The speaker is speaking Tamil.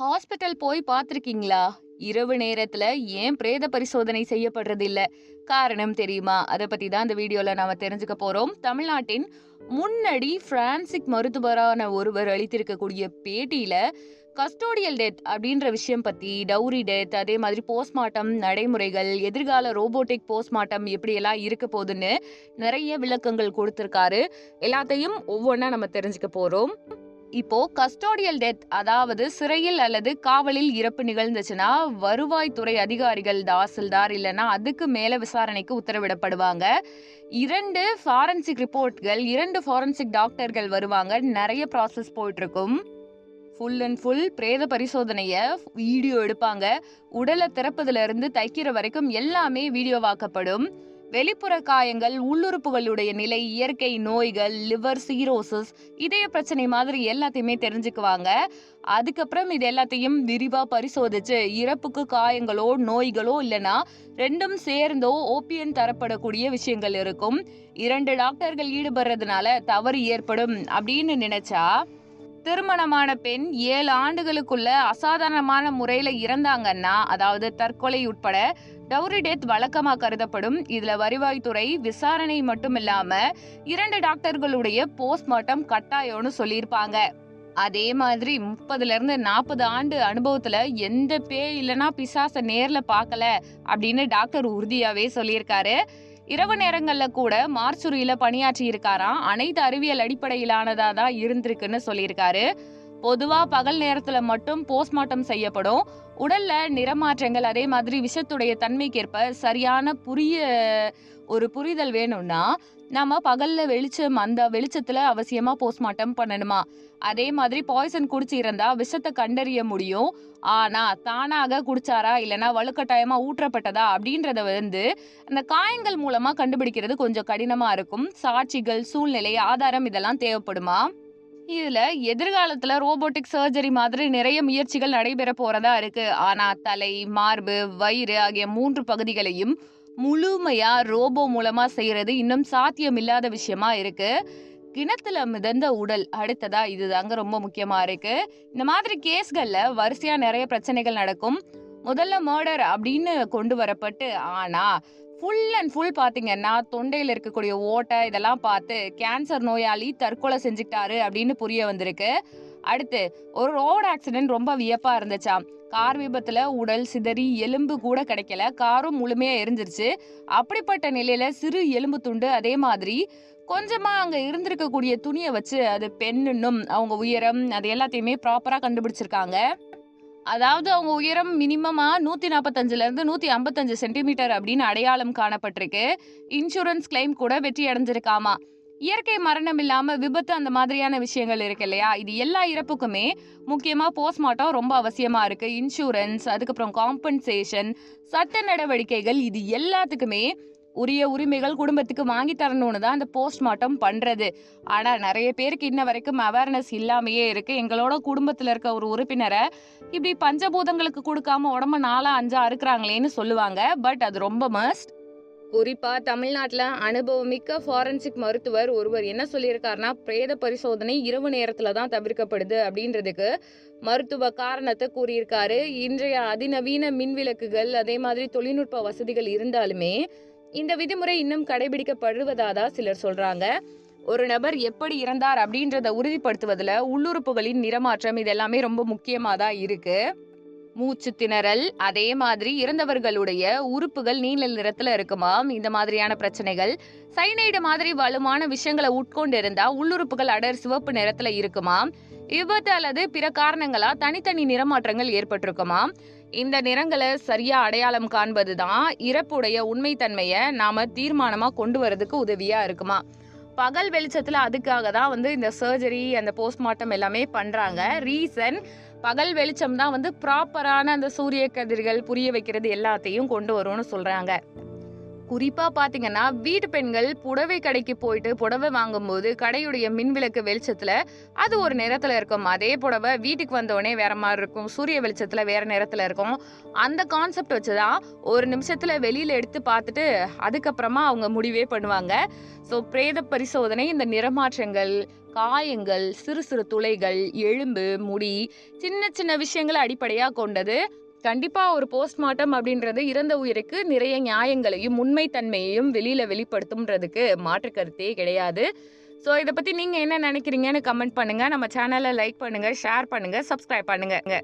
ஹாஸ்பிட்டல் போய் பார்த்திருக்கீங்களா? இரவு நேரத்துல ஏன் பிரேத பரிசோதனை செய்யப்படுறது இல்ல? காரணம் தெரியுமா? அத பத்தி தான் இந்த வீடியோல நாம தெரிஞ்சுக்க போறோம். தமிழ்நாட்டின் முன்னணி பிரான்சிக் மருத்துவரான ஒருவர் அளித்திருக்கக்கூடிய பேட்டியில கஸ்டோடியல் டெத் அப்படின்ற விஷயம் பத்தி, டவுரி டெத், அதே மாதிரி போஸ்ட்மார்ட்டம் நடைமுறைகள், எதிர்கால ரோபோட்டிக் போஸ்ட்மார்ட்டம் எப்படியெல்லாம் இருக்க போகுதுன்னு நிறைய விளக்கங்கள் கொடுத்திருக்காரு. எல்லாத்தையும் ஒவ்வொன்றா நம்ம தெரிஞ்சுக்க போறோம். இப்போ கஸ்டோடியல் டெத், அதாவது சிறையில் அல்லது காவலில் இறப்பு நிகழ்ந்துச்சுன்னா வருவாய்த்துறை அதிகாரிகள், தாசில்தார் இல்லைன்னா அதுக்கு மேல விசாரணைக்கு உத்தரவிடப்படுவாங்க. 2 ஃபாரன்சிக் ரிப்போர்ட்கள், 2 ஃபாரன்சிக் டாக்டர்கள் வருவாங்க. நிறைய ப்ராசஸ் போயிட்டு இருக்கும். ஃபுல் அண்ட் ஃபுல் பிரேத பரிசோதனைய வீடியோ எடுப்பாங்க. உடலை திறப்பதுல இருந்து தைக்கிற வரைக்கும் எல்லாமே வீடியோவாக்கப்படும். வெளிப்புற காயங்கள், உள்ளுறுப்புகளுடைய நிலை, இயற்கை நோய்கள், லிவர் சீரோசிஸ், இதய பிரச்சனை மாதிரி எல்லாத்தையுமே தெரிஞ்சுக்குவாங்க. அதுக்கப்புறம் இது எல்லாத்தையும் விரிவா பரிசோதிச்சு இறப்புக்கு காயங்களோ நோய்களோ இல்லைன்னா ரெண்டும் சேர்ந்தோ ஓபியன் தரப்படக்கூடிய விஷயங்கள் இருக்கும். 2 டாக்டர்கள் ஈடுபடுறதுனால தவறு ஏற்படும் அப்படின்னு நினைச்சா, திருமணமான பெண் 7 ஆண்டுகளுக்குள்ள அசாதாரணமான முறையில இறந்தாங்கன்னா, அதாவது தற்கொலை உட்பட டவுரி டெத் வழக்கமா கருதப்படும். இதுல வருவாய்த்துறை விசாரணை மட்டும் இல்லாம 2 டாக்டர்களுடைய போஸ்ட்மார்ட்டம் கட்டாயம்னு சொல்லியிருப்பாங்க. அதே மாதிரி 30ல இருந்து 40 ஆண்டு அனுபவத்துல எந்த பேய் இல்லைன்னா பிசாச நேர்ல பார்க்கல அப்படின்னு டாக்டர் உறுதியாவே சொல்லியிருக்காரு. இரவு நேரங்கள்ல கூட மார்ச்சுரியில பணியாற்றி இருக்காராம். அனைத்து அறிவியல் அடிப்படையிலானதா தான் இருந்திருக்குன்னு சொல்லியிருக்காரு. பொதுவா பகல் நேரத்துல மட்டும் போஸ்ட்மார்ட்டம் செய்யப்படும். உடல்ல நிறமாற்றங்கள், அதே மாதிரி விஷத்துடைய தன்மைக்கேற்ப சரியான ஒரு புரிதல் வேணும்னா நம்ம பகல்ல அந்த வெளிச்சத்துல அவசியமா போஸ்ட்மார்ட்டம் பண்ணணுமா. அதே மாதிரி பாய்சன் குடிச்சு இருந்தா விஷத்தை கண்டறிய முடியும். ஆனா தானாக குடிச்சாரா இல்லைன்னா வலுக்கட்டாயமா ஊற்றப்பட்டதா அப்படின்றத அந்த காயங்கள் மூலமா கண்டுபிடிக்கிறது கொஞ்சம் கடினமா இருக்கும். சாட்சிகள், சூழ்நிலை, ஆதாரம் இதெல்லாம் தேவைப்படுமா. இதுல எதிர்காலத்துல ரோபோட்டிக் சர்ஜரி மாதிரி நிறைய முயற்சிகள் நடைபெற போறதா இருக்கு. ஆனா தலை, மார்பு, வயிறு ஆகிய 3 பகுதிகளையும் முழுமையா ரோபோ மூலமா செய்யறது இன்னும் சாத்தியம் இல்லாத விஷயமா இருக்கு. கிணத்துல மிதந்த உடல் அடுத்ததா இதுதாங்க ரொம்ப முக்கியமா இருக்கு. இந்த மாதிரி கேஸ்கள்ல வரிசையா நிறைய பிரச்சனைகள் நடக்கும். முதல்ல மர்டர் அப்படின்னு கொண்டு வரப்பட்டு, ஆனா ஃபுல் அண்ட் ஃபுல் பாத்தீங்கன்னா தொண்டையில இருக்கக்கூடிய ஓட்டை இதெல்லாம் பார்த்து கேன்சர் நோயாளி தற்கொலை செஞ்சுக்கிட்டாரு அப்படின்னு புரிய வந்திருக்கு. அடுத்து ஒரு ரோடு ஆக்சிடென்ட் ரொம்ப வியப்பா இருந்துச்சாம். கார் விபத்துல உடல் சிதறி எலும்பு கூட கிடைக்கல, காரும் முழுமையா எரிஞ்சிருச்சு. அப்படிப்பட்ட நிலையில சிறு எலும்பு துண்டு, அதே மாதிரி கொஞ்சமா அங்க இருந்திருக்கக்கூடிய துணியை வச்சு அது பெண்ணுன்னும் அவங்க உயரம் அது எல்லாத்தையுமே ப்ராப்பரா கண்டுபிடிச்சிருக்காங்க. அதாவது அவங்க உயரம் மினிமமா 145ல இருந்து 155 சென்டிமீட்டர் அப்படின்னு அடையாளம் காணப்பட்டிருக்கு. இன்சூரன்ஸ் கிளைம் கூட வெற்றி அடைஞ்சிருக்காமா. இயற்கை மரணம் இல்லாம விபத்து அந்த மாதிரியான விஷயங்கள் இருக்கு இல்லையா, இது எல்லா இறப்புக்குமே முக்கியமா போஸ்ட்மார்ட்டம் ரொம்ப அவசியமா இருக்கு. இன்சூரன்ஸ், அதுக்கப்புறம் காம்பன்சேஷன், சட்ட நடவடிக்கைகள், இது எல்லாத்துக்குமே உரிய உரிமைகள் குடும்பத்துக்கு வாங்கி தரணும்னு தான் அந்த போஸ்ட்மார்ட்டம் பண்றது. ஆனா நிறைய பேருக்கு இன்ன வரைக்கும் அவேர்னஸ் இல்லாமையே இருக்கு. எங்களோட குடும்பத்துல இருக்க ஒரு உறுப்பினரை இப்படி பஞ்சபூதங்களுக்கு கொடுக்காம உடம்ப 4-5 அறுக்குறாங்களேன்னு சொல்லுவாங்க. பட் அது ரொம்ப மஸ்ட். குறிப்பா தமிழ்நாட்டுல அனுபவமிக்க ஃபாரன்சிக் மருத்துவர் ஒருவர் என்ன சொல்லியிருக்காருன்னா, பிரேத பரிசோதனை இரவு நேரத்துல தான் தவிர்க்கப்படுது அப்படின்றதுக்கு மருத்துவ காரணத்தை கூறியிருக்காரு. இன்றைய அதிநவீன மின்விளக்குகள், அதே மாதிரி தொழில்நுட்ப வசதிகள் இருந்தாலுமே இந்த விதிமுறை இன்னும் கடைபிடிக்கப்படுவதாதா சிலர் சொல்றாங்க. ஒரு நபர் எப்படி இறந்தார் அப்படின்றத உறுதிப்படுத்துவதுல உள்ளுறுப்புகளின் நிறமாற்றம் இதெல்லாமே ரொம்ப முக்கியமா தான் இருக்கு. மூச்சு திணறல், அதே மாதிரி இறந்தவர்களுடைய உறுப்புகள் நீல நிறத்துல இருக்குமாம். இந்த மாதிரியான பிரச்சனைகள், சைனைடு மாதிரி வலுவான விஷயங்களை உட்கொண்டு இருந்தா உள்ளுறுப்புகள் அடர் சிவப்பு நிறத்துல இருக்குமாம். விபத்து அல்லது பிற காரணங்களா தனித்தனி நிறமாற்றங்கள் ஏற்பட்டிருக்குமாம். இந்த நிறங்களை சரியா அடையாளம் காண்பதுதான் இறப்புடைய உண்மைத்தன்மைய நாம தீர்மானமா கொண்டு வரதுக்கு உதவியா இருக்குமா. பகல் வெளிச்சத்துல அதுக்காக தான் இந்த சர்ஜரி, அந்த போஸ்ட்மார்ட்டம் எல்லாமே பண்றாங்க. ரீசன், பகல் வெளிச்சம் தான் ப்ராப்பரான அந்த சூரிய கதிர்கள் புரிய வைக்கிறது எல்லாத்தையும் கொண்டு வரும்னு சொல்றாங்க. குறிப்பா பாத்தீங்கன்னா வீட்டு பெண்கள் புடவை கடைக்கு போயிட்டு புடவை வாங்கும்போது கடையுடைய மின்விளக்கு வெளிச்சத்துல அது ஒரு நிறத்துல இருக்கும். அதே புடவை வீட்டுக்கு வந்தோடனே வேற மாதிரி இருக்கும், சூரிய வெளிச்சத்துல வேற நிறத்துல இருக்கும். அந்த கான்செப்ட் வச்சுதான் ஒரு நிமிஷத்துல வெளியில எடுத்து பார்த்துட்டு அதுக்கப்புறமா அவங்க முடிவே பண்ணுவாங்க. ஸோ பிரேத பரிசோதனை இந்த நிறமாற்றங்கள், காயங்கள், சிறு சிறு துளைகள், எலும்பு, முடி, சின்ன சின்ன விஷயங்களை அடிப்படையாக கொண்டது. கண்டிப்பா ஒரு போஸ்ட்மார்ட்டம் அப்படின்றது இறந்த உயிருக்கு நிறைய நியாயங்களையும் உண்மைத்தன்மையையும் வெளிப்படுத்தும்ன்றதுக்கு மாற்று கருத்தே கிடையாது. ஸோ இதை பற்றி நீங்கள் என்ன நினைக்கிறீங்கன்னு கமெண்ட் பண்ணுங்கள். நம்ம சேனலை லைக் பண்ணுங்கள், ஷேர் பண்ணுங்கள், சப்ஸ்கிரைப் பண்ணுங்கள்.